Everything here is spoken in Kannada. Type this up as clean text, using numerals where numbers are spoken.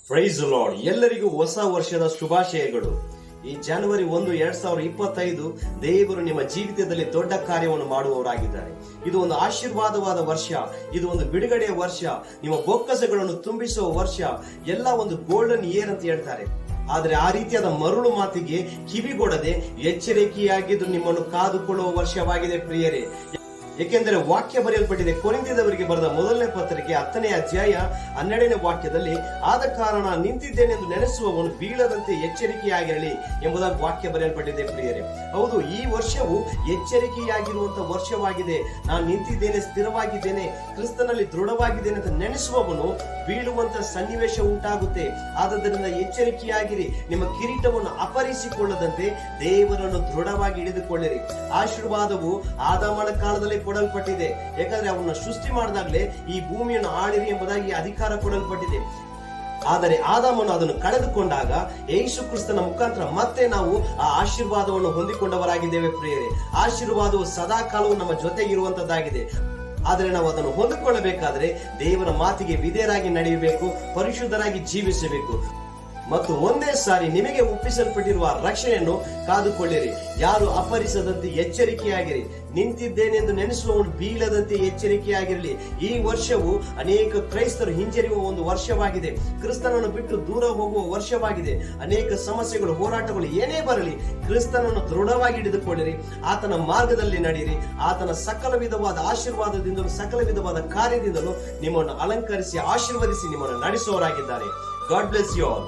Price lord. ಎಲ್ಲರಿಗೂ ಹೊಸ ವರ್ಷದ ಶುಭಾಶಯಗಳು. ಈ ಜನವರಿ 1, 2025 ದೇವರು ನಿಮ್ಮ ಜೀವಿತದಲ್ಲಿ ದೊಡ್ಡ ಕಾರ್ಯವನ್ನು ಮಾಡುವವರಾಗಿದ್ದಾರೆ. ಇದು ಒಂದು ಆಶೀರ್ವಾದವಾದ ವರ್ಷ, ಇದು ಒಂದು ಬಿಡುಗಡೆಯ ವರ್ಷ, ನಿಮ್ಮ ಬೊಕ್ಕಸಗಳನ್ನು ತುಂಬಿಸುವ ವರ್ಷ, ಎಲ್ಲ ಒಂದು ಗೋಲ್ಡನ್ ಇಯರ್ ಅಂತ ಹೇಳ್ತಾರೆ. ಆದ್ರೆ ಆ ರೀತಿಯಾದ ಮರುಳು ಮಾತಿಗೆ ಕಿವಿಗೊಡದೆ ಎಚ್ಚರಿಕೆಯಾಗಿದ್ದು ನಿಮ್ಮನ್ನು ಕಾದುಕೊಳ್ಳುವ ವರ್ಷವಾಗಿದೆ ಪ್ರಿಯರೇ. ಏಕೆಂದರೆ ವಾಕ್ಯ ಬರೆಯಲ್ಪಟ್ಟಿದೆ. ಕೊರಿಂಥದವರಿಗೆ ಬರೆದ ಮೊದಲನೇ ಪತ್ರಿಕೆ 10ನೇ ಅಧ್ಯಾಯ 12ನೇ ವಾಕ್ಯದಲ್ಲಿ, ಆದ ಕಾರಣ ನಿಂತಿದ್ದೇನೆಂದು ನೆನೆಸುವವನು ಬೀಳದಂತೆ ಎಚ್ಚರಿಕೆಯಾಗಿರಲಿ ಎಂಬುದಾಗಿ ವಾಕ್ಯ ಬರೆಯಲ್ಪಟ್ಟಿದೆ ಪ್ರಿಯರೇ. ಹೌದು, ಈ ವರ್ಷವು ಎಚ್ಚರಿಕೆಯಾಗಿರುವಂತಹ ವರ್ಷವಾಗಿದೆ. ನಾನು ನಿಂತಿದ್ದೇನೆ, ಸ್ಥಿರವಾಗಿದ್ದೇನೆ, ಕ್ರಿಸ್ತನಲ್ಲಿ ದೃಢವಾಗಿದ್ದೇನೆ ಅಂತ ನೆನೆಸುವವನು ಬೀಳುವಂತ ಸನ್ನಿವೇಶ ಉಂಟಾಗುತ್ತೆ. ಆದ್ದರಿಂದ ಎಚ್ಚರಿಕೆಯಾಗಿರಿ. ನಿಮ್ಮ ಕಿರೀಟವನ್ನು ಅಪಹರಿಸಿಕೊಳ್ಳದಂತೆ ದೇವರನ್ನು ದೃಢವಾಗಿ ಹಿಡಿದುಕೊಳ್ಳಿರಿ. ಆಶೀರ್ವಾದವು ಆದಾಮನ ಕಾಲದಲ್ಲಿ ಕೊಡಲ್ಪಟ್ಟಿದೆ. ಯಾಕಂದ್ರೆ ಅವನ್ನ ಸೃಷ್ಟಿ ಮಾಡಿದಾಗಲೇ ಈ ಭೂಮಿಯನ್ನು ಆಳಿರಿ ಎಂಬುದಾಗಿ ಅಧಿಕಾರ ಕೊಡಲ್ಪಟ್ಟಿದೆ. ಆದರೆ ಆದಾಮನು ಅದನ್ನು ಕಳೆದುಕೊಂಡಾಗ ಯೇಸು ಕ್ರಿಸ್ತನ ಮುಖಾಂತರ ಮತ್ತೆ ನಾವು ಆ ಆಶೀರ್ವಾದವನ್ನು ಹೊಂದಿಕೊಂಡವರಾಗಿದ್ದೇವೆ ಪ್ರಿಯರೇ. ಆಶೀರ್ವಾದವು ಸದಾ ಕಾಲವು ನಮ್ಮ ಜೊತೆ ಇರುವಂತದ್ದಾಗಿದೆ. ಆದರೆ ನಾವು ಅದನ್ನು ಹೊಂದಿಕೊಳ್ಳಬೇಕಾದ್ರೆ ದೇವರ ಮಾತಿಗೆ ವಿಧೇಯರಾಗಿ ನಡೆಯಬೇಕು, ಪರಿಶುದ್ಧರಾಗಿ ಜೀವಿಸಬೇಕು ಮತ್ತು ಒಂದೇ ಸಾರಿ ನಿಮಗೆ ಒಪ್ಪಿಸಲ್ಪಟ್ಟಿರುವ ರಕ್ಷಣೆಯನ್ನು ಕಾದುಕೊಳ್ಳಿರಿ. ಯಾರು ಅಪಹರಿಸದಂತೆ ಎಚ್ಚರಿಕೆಯಾಗಿರಿ. ನಿಂತಿದ್ದೇನೆಂದು ನೆನೆಸುವವನು ಬೀಳದಂತೆ ಎಚ್ಚರಿಕೆಯಾಗಿರಲಿ. ಈ ವರ್ಷವು ಅನೇಕ ಕ್ರೈಸ್ತರು ಹಿಂಜರಿಯುವ ಒಂದು ವರ್ಷವಾಗಿದೆ. ಕ್ರಿಸ್ತನನ್ನು ಬಿಟ್ಟು ದೂರ ಹೋಗುವ ವರ್ಷವಾಗಿದೆ. ಅನೇಕ ಸಮಸ್ಯೆಗಳು, ಹೋರಾಟಗಳು ಏನೇ ಬರಲಿ, ಕ್ರಿಸ್ತನನ್ನು ದೃಢವಾಗಿ ಹಿಡಿದುಕೊಳ್ಳಿರಿ. ಆತನ ಮಾರ್ಗದಲ್ಲಿ ನಡೆಯಿರಿ. ಆತನ ಸಕಲ ವಿಧವಾದ ಆಶೀರ್ವಾದದಿಂದಲೂ ಸಕಲ ವಿಧವಾದ ಕಾರ್ಯದಿಂದಲೂ ನಿಮ್ಮನ್ನು ಅಲಂಕರಿಸಿ ಆಶೀರ್ವದಿಸಿ ನಿಮ್ಮನ್ನು ನಡೆಸುವವರಾಗಿದ್ದಾರೆ. God bless you all.